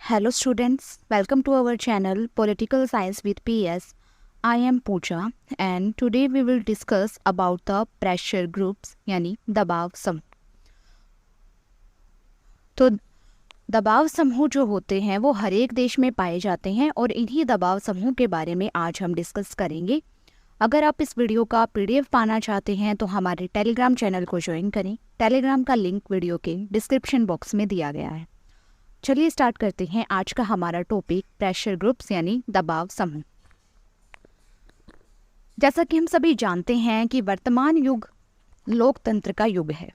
Hello students, welcome to our channel Political Science with PS. I am Pooja and today we will discuss about the pressure groups यानी दबाव समूह। तो दबाव समूह जो होते हैं वो हर एक देश में पाए जाते हैं और इन्हीं दबाव समूह के बारे में आज हम डिस्कस करेंगे। अगर आप इस वीडियो का PDF पाना चाहते हैं तो हमारे टेलीग्राम चैनल को ज्वाइन करें। टेलीग्राम का लिंक वीडियो के डिस्क्रिप्शन बॉक्स में दिया गया है। चलिए स्टार्ट करते हैं आज का हमारा टॉपिक प्रेशर ग्रुप्स यानी दबाव समूह। जैसा कि हम सभी जानते हैं कि वर्तमान युग लोकतंत्र का युग है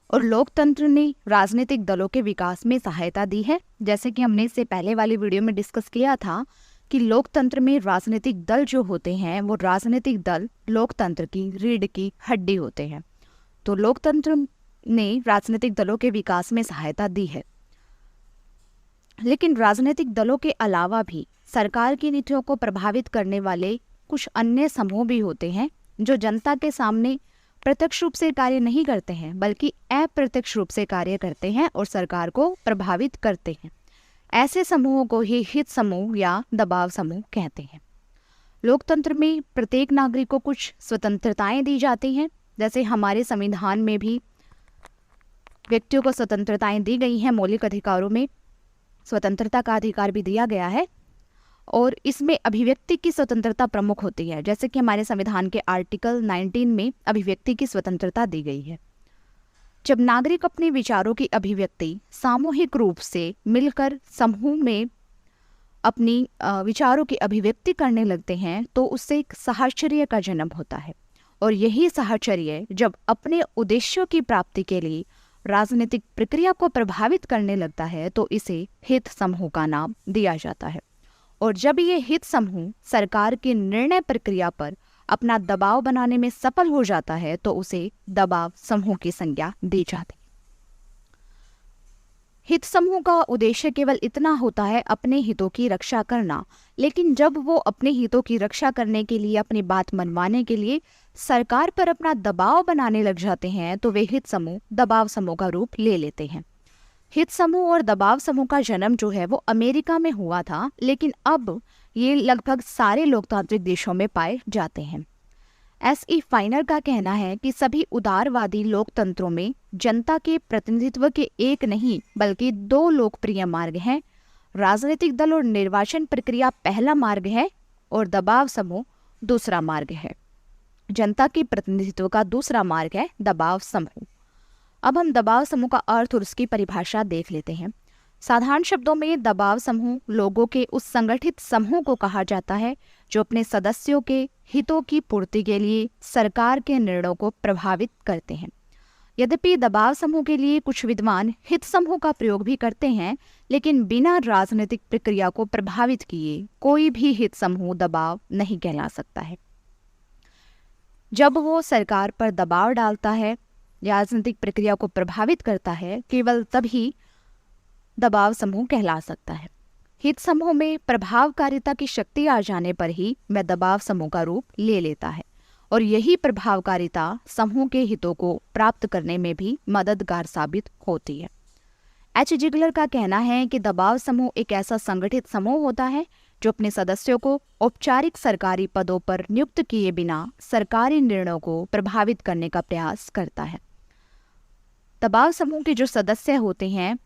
और लोकतंत्र ने राजनीतिक दलों के विकास में सहायता दी है। जैसे कि हमने इससे पहले वाली वीडियो में डिस्कस किया था कि लोकतंत्र में राजनीतिक दल जो होते हैं वो राजनीतिक दल लोकतंत्र की रीढ़ की हड्डी होते हैं। तो लोकतंत्र ने राजनीतिक दलों के विकास में सहायता दी है, लेकिन राजनीतिक दलों के अलावा भी सरकार की नीतियों को प्रभावित करने वाले कुछ अन्य समूह भी होते हैं जो जनता के सामने प्रत्यक्ष रूप से कार्य नहीं करते हैं बल्कि अप्रत्यक्ष रूप से कार्य करते हैं और सरकार को प्रभावित करते हैं। ऐसे समूहों को ही हित समूह या दबाव समूह कहते हैं। लोकतंत्र में प्रत्येक नागरिक को कुछ स्वतंत्रताएं दी जाती हैं। जैसे हमारे संविधान में भी व्यक्तियों को स्वतंत्रताएं दी गई हैं, मौलिक अधिकारों में स्वतंत्रता का अधिकार भी दिया गया है और इसमें अभिव्यक्ति की स्वतंत्रता प्रमुख होती है। जैसे कि हमारे संविधान के आर्टिकल 19 में अभिव्यक्ति की स्वतंत्रता दी गई है। जब नागरिक अपने विचारों की अभिव्यक्ति सामूहिक रूप से मिलकर समूह में अपनी विचारों की अभिव्यक्ति करने लगते हैं तो उससे एक साहचर्य का जन्म होता है और यही साहचर्य जब अपने उद्देश्यों की प्राप्ति के लिए राजनीतिक प्रक्रिया को प्रभावित करने लगता है तो इसे हित समूह का नाम दिया जाता है। और जब ये हित समूह सरकार की निर्णय प्रक्रिया पर अपना दबाव बनाने में सफल हो जाता है तो उसे दबाव समूह की संज्ञा दी जाती है। हित समूह का उद्देश्य केवल इतना होता है अपने हितों की रक्षा करना, लेकिन जब वो अपने हितों की रक्षा करने के लिए, अपनी बात मनवाने के लिए सरकार पर अपना दबाव बनाने लग जाते हैं तो वे हित समूह दबाव समूह का रूप ले लेते हैं। हित समूह और दबाव समूह का जन्म जो है वो अमेरिका में हुआ था, लेकिन अब ये लगभग सारे लोकतांत्रिक देशों में पाए जाते हैं। S.E. फाइनर का कहना है कि सभी उदारवादी लोकतंत्रों में जनता के प्रतिनिधित्व के एक नहीं बल्कि दो लोकप्रिय मार्ग हैं। राजनीतिक दल और निर्वाचन प्रक्रिया पहला मार्ग है और दबाव समूह दूसरा मार्ग है। जनता के प्रतिनिधित्व का दूसरा मार्ग है दबाव समूह। अब हम दबाव समूह का अर्थ और उसकी परिभाषा देख लेते हैं। साधारण शब्दों में दबाव समूह लोगों के उस संगठित समूह को कहा जाता है जो अपने सदस्यों के हितों की पूर्ति के लिए सरकार के निर्णयों को प्रभावित करते हैं। यद्यपि दबाव समूह के लिए कुछ विद्वान हित समूह का प्रयोग भी करते हैं, लेकिन बिना राजनीतिक प्रक्रिया को प्रभावित किए कोई भी हित समूह दबाव नहीं कहला सकता है। जब वो सरकार पर दबाव डालता है, राजनीतिक प्रक्रिया को प्रभावित करता है, केवल तभी दबाव समूह कहला सकता है। हित समूह में प्रभावकारिता की शक्ति आ जाने पर ही वह दबाव समूह का रूप ले लेता है और यही प्रभावकारिता समूह के हितों को प्राप्त करने में भी मददगार साबित होती है। H. जिगलर का कहना है कि दबाव समूह एक ऐसा संगठित समूह होता है जो अपने सदस्यों को औपचारिक सरकारी पदों पर नियुक्त किए बिना सरकारी निर्णयों को प्रभावित करने का प्रयास करता है। दबाव समूह के जो सदस्य होते हैं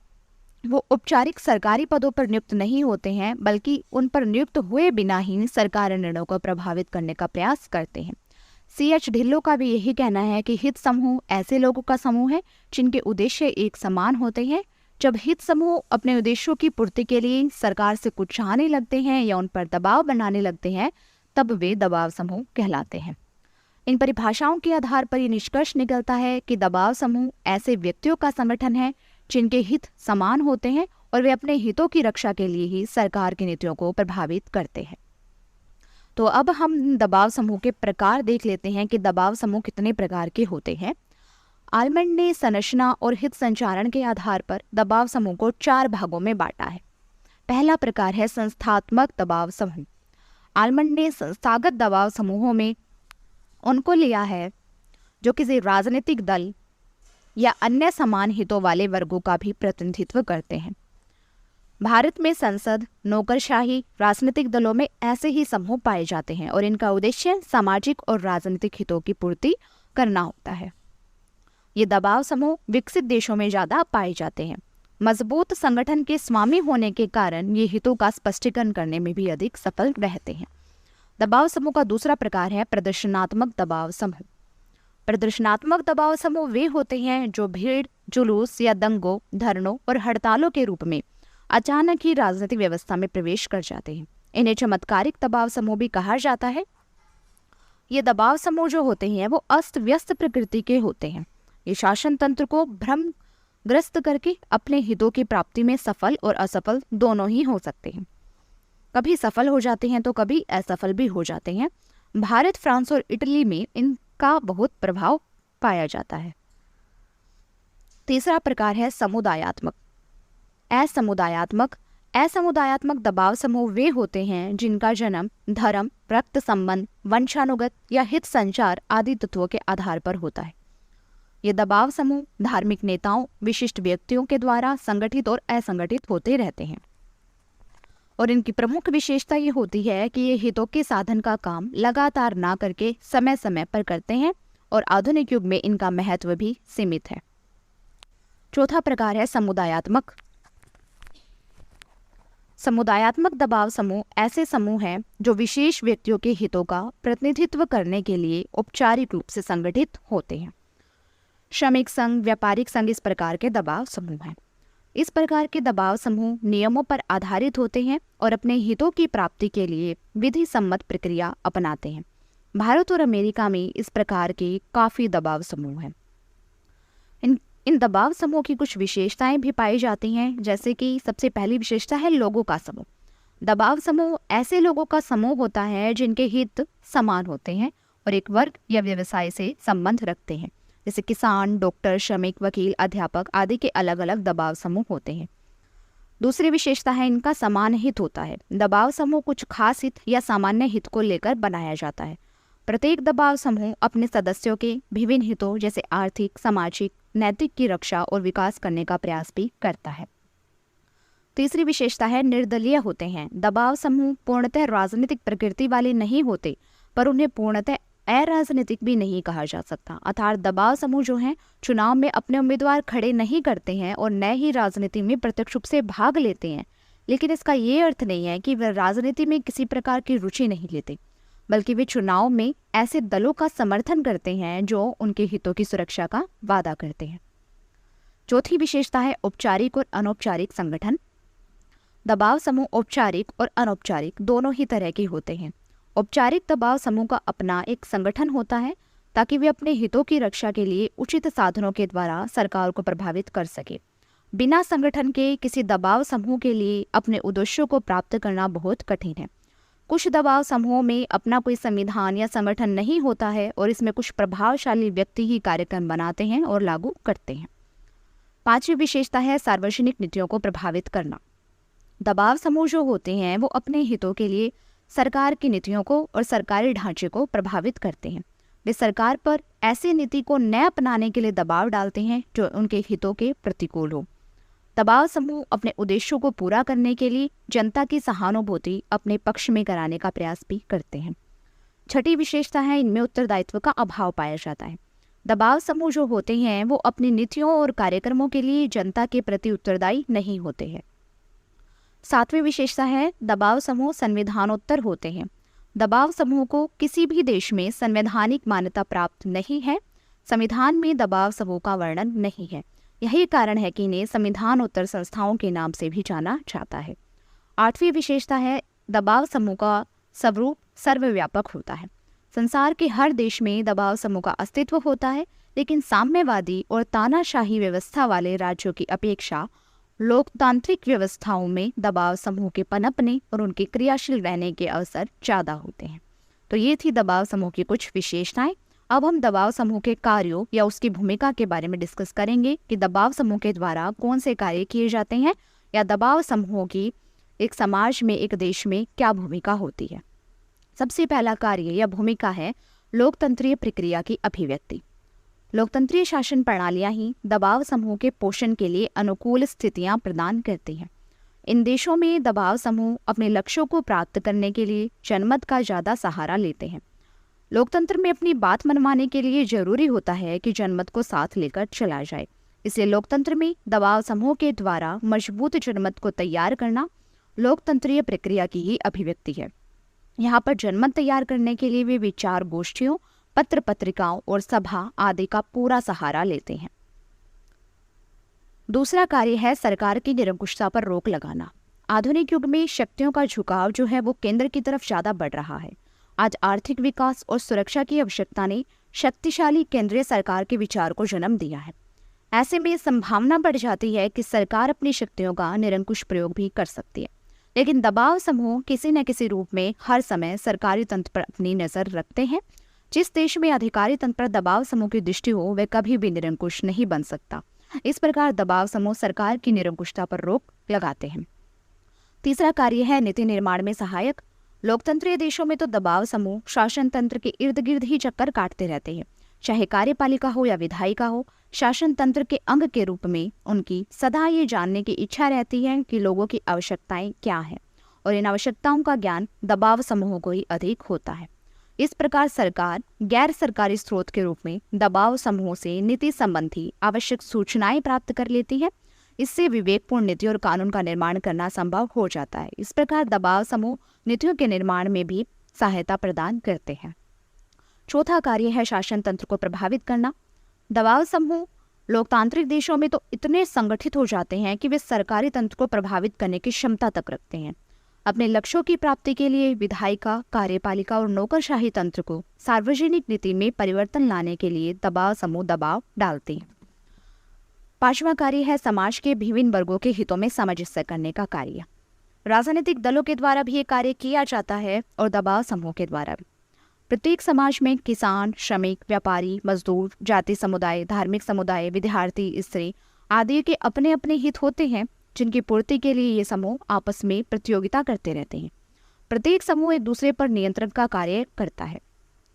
वो औपचारिक सरकारी पदों पर नियुक्त नहीं होते हैं बल्कि उन पर नियुक्त हुए बिना ही सरकारी निर्णयों को प्रभावित करने का प्रयास करते हैं। C.H. ढिल्लो का भी यही कहना है कि हित समूह ऐसे लोगों का समूह है जिनके उद्देश्य एक समान होते हैं। जब हित समूह अपने उद्देश्यों की पूर्ति के लिए सरकार से कुछ चाहने लगते हैं या उन पर दबाव बनाने लगते हैं तब वे दबाव समूह कहलाते हैं। इन परिभाषाओं के आधार पर ये निष्कर्ष निकलता है कि दबाव समूह ऐसे व्यक्तियों का संगठन है जिनके हित समान होते हैं और वे अपने हितों की रक्षा के लिए ही सरकार की नीतियों को प्रभावित करते हैं। तो अब हम दबाव समूह के प्रकार देख लेते हैं कि दबाव समूह कितने प्रकार के होते हैं। आलमंड ने संरचना और हित संचारण के आधार पर दबाव समूह को 4 भागों में बांटा है। पहला प्रकार है संस्थात्मक दबाव समूह। आलमंड ने संस्थागत दबाव समूहों में उनको लिया है जो किसी राजनीतिक दल या अन्य समान हितों वाले वर्गों का भी प्रतिनिधित्व करते हैं। भारत में संसद, नौकरशाही, राजनीतिक दलों में ऐसे ही समूह पाए जाते हैं और इनका उद्देश्य सामाजिक और राजनीतिक हितों की पूर्ति करना होता है। ये दबाव समूह विकसित देशों में ज्यादा पाए जाते हैं। मजबूत संगठन के स्वामी होने के कारण ये हितों का स्पष्टीकरण करने में भी अधिक सफल रहते हैं। दबाव समूह का दूसरा प्रकार है प्रदर्शनात्मक दबाव समूह। प्रदर्शनात्मक दबाव समूह वे होते हैं जो भीड़, जुलूस या दंगों, धरनों और हड़तालों के रूप में अचानक ही राजनीतिक व्यवस्था में प्रवेश कर जाते हैं। इन्हें चमत्कारिक दबाव समूह भी कहा जाता है। ये दबाव समूह जो होते हैं वो अस्त व्यस्त प्रकृति के होते हैं। ये शासन तंत्र को भ्रमग्रस्त करके अपने हितों की प्राप्ति में सफल और असफल दोनों ही हो सकते हैं। कभी सफल हो जाते हैं तो कभी असफल भी हो जाते हैं। भारत, फ्रांस और इटली में इनका बहुत प्रभाव पाया जाता है। तीसरा प्रकार है समुदायात्मक। असमुदायात्मक दबाव समूह वे होते हैं जिनका जन्म धर्म, रक्त संबंध, वंशानुगत या हित संचार आदि तत्वों के आधार पर होता है। ये दबाव समूह धार्मिक नेताओं, विशिष्ट व्यक्तियों के द्वारा संगठित और असंगठित होते रहते हैं और इनकी प्रमुख विशेषता ये होती है कि ये हितों के साधन का काम लगातार ना करके समय समय पर करते हैं और आधुनिक युग में इनका महत्व भी सीमित है। चौथा प्रकार है समुदायात्मक दबाव समूह ऐसे समूह हैं जो विशेष व्यक्तियों के हितों का प्रतिनिधित्व करने के लिए औपचारिक रूप से संगठित होते हैं। श्रमिक संघ, व्यापारिक संघ इस प्रकार के दबाव समूह हैं। इस प्रकार के दबाव समूह नियमों पर आधारित होते हैं और अपने हितों की प्राप्ति के लिए विधि सम्मत प्रक्रिया अपनाते हैं। भारत और अमेरिका में इस प्रकार के काफी दबाव समूह हैं। इन दबाव समूह की कुछ विशेषताएं भी पाई जाती हैं, जैसे कि सबसे पहली विशेषता है लोगों का समूह। दबाव समूह ऐसे लोगों का समूह होता है जिनके हित समान होते हैं और एक वर्ग या व्यवसाय से संबंध रखते हैं। जैसे किसान, डॉक्टर, श्रमिक, वकील, अध्यापक आदि के अलग अलग दबाव समूह होते हैं। दूसरी विशेषता है इनका समान हित होता है। दबाव समूह कुछ खास हित या सामान्य हित को लेकर बनाया जाता है। प्रत्येक दबाव समूह अपने सदस्यों के विभिन्न हितों जैसे आर्थिक, सामाजिक, नैतिक की रक्षा और विकास करने का प्रयास भी करता है। तीसरी विशेषता है निर्दलीय होते हैं। दबाव समूह पूर्णतः राजनीतिक प्रकृति वाले नहीं होते, पर उन्हें पूर्णतः अराजनीतिक भी नहीं कहा जा सकता। अर्थात दबाव समूह जो हैं चुनाव में अपने उम्मीदवार खड़े नहीं करते हैं और न ही राजनीति में प्रत्यक्ष रूप से भाग लेते हैं, लेकिन इसका ये अर्थ नहीं है कि वे राजनीति में किसी प्रकार की रुचि नहीं लेते, बल्कि वे चुनाव में ऐसे दलों का समर्थन करते हैं जो उनके हितों की सुरक्षा का वादा करते हैं। चौथी विशेषता है औपचारिक और अनौपचारिक संगठन। दबाव समूह औपचारिक और अनौपचारिक दोनों ही तरह के होते हैं। औपचारिक दबाव समूह का अपना एक संगठन होता है ताकि वे अपने हितों की रक्षा के लिए उचित साधनों के द्वारा सरकार को प्रभावित कर सके। बिना संगठन के किसी दबाव समूह के लिए अपने उद्देश्यों को प्राप्त करना बहुत कठिन है। कुछ दबाव समूहों में अपना कोई संविधान या संगठन नहीं होता है और इसमें कुछ प्रभावशाली व्यक्ति ही कार्यक्रम बनाते हैं और लागू करते हैं। पांचवी विशेषता है सार्वजनिक नीतियों को प्रभावित करना। दबाव समूह जो होते हैं वो अपने हितों के लिए सरकार की नीतियों को और सरकारी ढांचे को प्रभावित करते हैं। वे सरकार पर ऐसी नीति को न अपनाने के लिए दबाव डालते हैं जो उनके हितों के प्रतिकूल हो। दबाव समूह अपने उद्देश्यों को पूरा करने के लिए जनता की सहानुभूति अपने पक्ष में कराने का प्रयास भी करते हैं। छठी विशेषता है इनमें उत्तरदायित्व का अभाव पाया जाता है। दबाव समूह जो होते हैं वो अपनी नीतियों और कार्यक्रमों के लिए जनता के प्रति उत्तरदायी नहीं होते हैं। सातवीं विशेषता है दबाव समूह संविधानोत्तर होते हैं। दबाव समूह को किसी भी देश में संवैधानिक मान्यता प्राप्त नहीं है। संविधान में दबाव समूह का वर्णन नहीं है। यही कारण है कि इन्हें संविधानोत्तर संस्थाओं के नाम से भी जाना जाता है। आठवीं विशेषता है दबाव समूह का स्वरूप सर्वव्यापक होता है। संसार के हर देश में दबाव समूह का अस्तित्व होता है, लेकिन साम्यवादी और तानाशाही व्यवस्था वाले राज्यों की अपेक्षा लोकतांत्रिक व्यवस्थाओं में दबाव समूह के पनपने और उनके क्रियाशील रहने के अवसर ज़्यादा होते हैं। तो ये थी दबाव समूह की कुछ विशेषताएं। अब हम दबाव समूह के कार्यों या उसकी भूमिका के बारे में डिस्कस करेंगे कि दबाव समूह के द्वारा कौन से कार्य किए जाते हैं या दबाव समूहों की एक समाज में, एक देश में क्या भूमिका होती है। सबसे पहला कार्य या भूमिका है लोकतंत्रीय प्रक्रिया की अभिव्यक्ति। लोकतंत्रीय शासन प्रणालियां ही दबाव समूह के पोषण के लिए अनुकूल स्थितियां प्रदान करती हैं। इन देशों में दबाव समूह अपने लक्ष्यों को प्राप्त करने के लिए जनमत का ज़्यादा सहारा लेते हैं। लोकतंत्र में अपनी बात मनवाने के लिए जरूरी होता है कि जनमत को साथ लेकर चला जाए। इसलिए लोकतंत्र में दबाव समूह के द्वारा मजबूत जनमत को तैयार करना लोकतंत्रीय प्रक्रिया की ही अभिव्यक्ति है। यहाँ पर जनमत तैयार करने के लिए वे विचार गोष्ठियों, पत्र पत्रिकाओं और सभा आदि का पूरा सहारा लेते हैं। दूसरा कार्य है सरकार की निरंकुशता पर रोक लगाना। आधुनिक युग में शक्तियों का झुकाव जो है वो केंद्र की तरफ ज्यादा बढ़ रहा है। आज आर्थिक विकास और सुरक्षा की आवश्यकता ने शक्तिशाली केंद्रीय सरकार के विचार को जन्म दिया है। ऐसे में संभावना बढ़ जाती है कि सरकार अपनी शक्तियों का निरंकुश प्रयोग भी कर सकती है। लेकिन दबाव समूह किसी न किसी रूप में हर समय सरकारी तंत्र पर अपनी नजर रखते हैं। जिस देश में अधिकारी तंत्र पर दबाव समूह की दृष्टि हो वह कभी भी निरंकुश नहीं बन सकता। इस प्रकार दबाव समूह सरकार की निरंकुशता पर रोक लगाते हैं। तीसरा कार्य है नीति निर्माण में सहायक। लोकतंत्रीय देशों में तो दबाव समूह शासन तंत्र के इर्द गिर्द ही चक्कर काटते रहते हैं। चाहे कार्यपालिका हो या विधायिका हो, शासन तंत्र के अंग के रूप में उनकी सदा ये जानने की इच्छा रहती है कि लोगों की आवश्यकताएं क्या हैं, और इन आवश्यकताओं का ज्ञान दबाव समूहों को ही अधिक होता है। इस प्रकार सरकार गैर सरकारी स्रोत के रूप में दबाव समूहों से नीति संबंधी आवश्यक सूचनाएं प्राप्त कर लेती है। इससे विवेकपूर्ण नीति और कानून का निर्माण करना संभव हो जाता है। इस प्रकार दबाव समूह नीतियों के निर्माण में भी सहायता प्रदान करते हैं। चौथा कार्य है शासन तंत्र को प्रभावित करना। दबाव समूह लोकतांत्रिक देशों में तो इतने संगठित हो जाते हैं कि वे सरकारी तंत्र को प्रभावित करने की क्षमता तक रखते हैं। अपने लक्ष्यों की प्राप्ति के लिए विधायिका, कार्यपालिका और नौकरशाही तंत्र को सार्वजनिक नीति में परिवर्तन लाने के लिए दबाव समूह दबाव डालते हैं। पांचवा कार्य है समाज के विभिन्न वर्गों के हितों में सामंजस्य करने का कार्य। राजनीतिक दलों के द्वारा भी ये कार्य किया जाता है और दबाव समूह के द्वारा भी। प्रत्येक समाज में किसान, श्रमिक, व्यापारी, मजदूर, जाति समुदाय, धार्मिक समुदाय, विद्यार्थी, स्त्री आदि के अपने अपने हित होते हैं, जिनकी पूर्ति के लिए ये समूह आपस में प्रतियोगिता करते रहते हैं। प्रत्येक समूह एक दूसरे पर नियंत्रण का कार्य करता है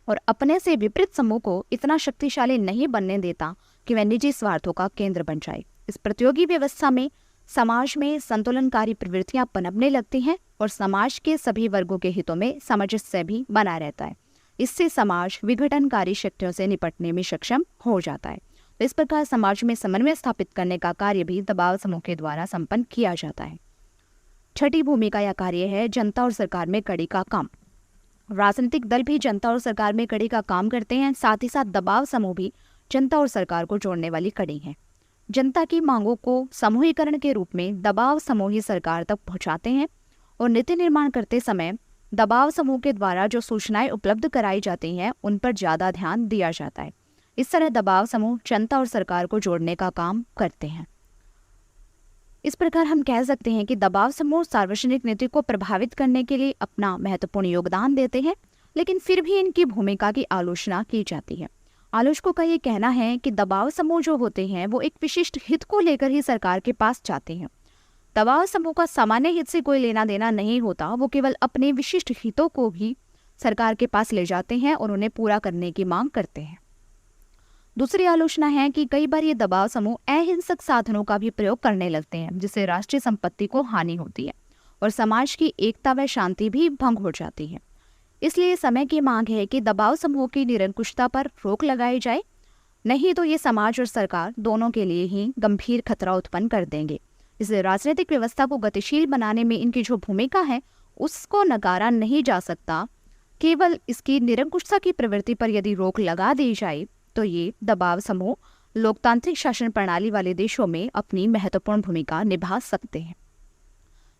और अपने से विपरीत समूह को इतना शक्तिशाली नहीं बनने देता कि वह निजी स्वार्थों का केंद्र बन जाए। इस प्रतियोगी व्यवस्था में समाज में संतुलनकारी प्रवृत्तियां पनपने लगती हैं और समाज के सभी वर्गों के हितों में सामंजस्य भी बना रहता है। इससे समाज विघटनकारी शक्तियों से निपटने में सक्षम हो जाता है। तो इस प्रकार समाज में समन्वय स्थापित करने का कार्य भी दबाव समूह के द्वारा संपन्न किया जाता है। छठी भूमिका या कार्य है जनता और सरकार में कड़ी का काम। राजनीतिक दल भी जनता और सरकार में कड़ी का काम करते हैं, साथ ही साथ दबाव समूह भी जनता और सरकार को जोड़ने वाली कड़ी है। जनता की मांगों को समूहीकरण के रूप में दबाव समूह ही सरकार तक पहुंचाते हैं और नीति निर्माण करते समय दबाव समूह के द्वारा जो सूचनाएं उपलब्ध कराई जाती हैं उन पर ज्यादा ध्यान दिया जाता है। इस तरह दबाव समूह जनता और सरकार को जोड़ने का काम करते हैं। इस प्रकार हम कह सकते हैं कि दबाव समूह सार्वजनिक नीति को प्रभावित करने के लिए अपना महत्वपूर्ण योगदान देते हैं, लेकिन फिर भी इनकी भूमिका की आलोचना की जाती है। आलोचकों का ये कहना है कि दबाव समूह जो होते हैं वो एक विशिष्ट हित को लेकर ही सरकार के पास जाते हैं। दबाव समूह का सामान्य हित से कोई लेना देना नहीं होता, वो केवल अपने विशिष्ट हितों को भी सरकार के पास ले जाते हैं और उन्हें पूरा करने की मांग करते हैं। दूसरी आलोचना है कि कई बार ये दबाव समूह अहिंसक साधनों का भी प्रयोग करने लगते हैं, जिससे राष्ट्रीय संपत्ति को हानि होती है और समाज की एकता व शांति भी भंग हो जाती है। इसलिए समय की मांग है कि दबाव समूह की निरंकुशता पर रोक लगाई जाए, नहीं तो ये समाज और सरकार दोनों के लिए ही गंभीर खतरा उत्पन्न कर देंगे। इसलिए राजनीतिक व्यवस्था को गतिशील बनाने में इनकी जो भूमिका है उसको नकारा नहीं जा सकता। केवल इसकी निरंकुशता की प्रवृत्ति पर यदि रोक लगा दी जाए तो ये दबाव समूह लोकतांत्रिक शासन प्रणाली वाले देशों में अपनी महत्वपूर्ण भूमिका निभा सकते हैं।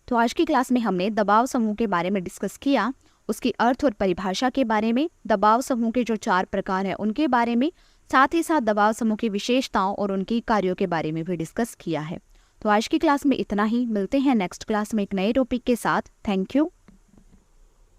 तो आज की क्लास में हमने दबाव समूह के बारे में डिस्कस किया, उसकी अर्थ और परिभाषा के बारे में, दबाव समूह के जो 4 प्रकार हैं उनके बारे में, साथ ही साथ दबाव समूह की विशेषताओं और उनकी कार्यों के बारे में भी डिस्कस किया है। तो आज की क्लास में इतना ही। मिलते हैं नेक्स्ट क्लास में एक नए टॉपिक के साथ। Thank you.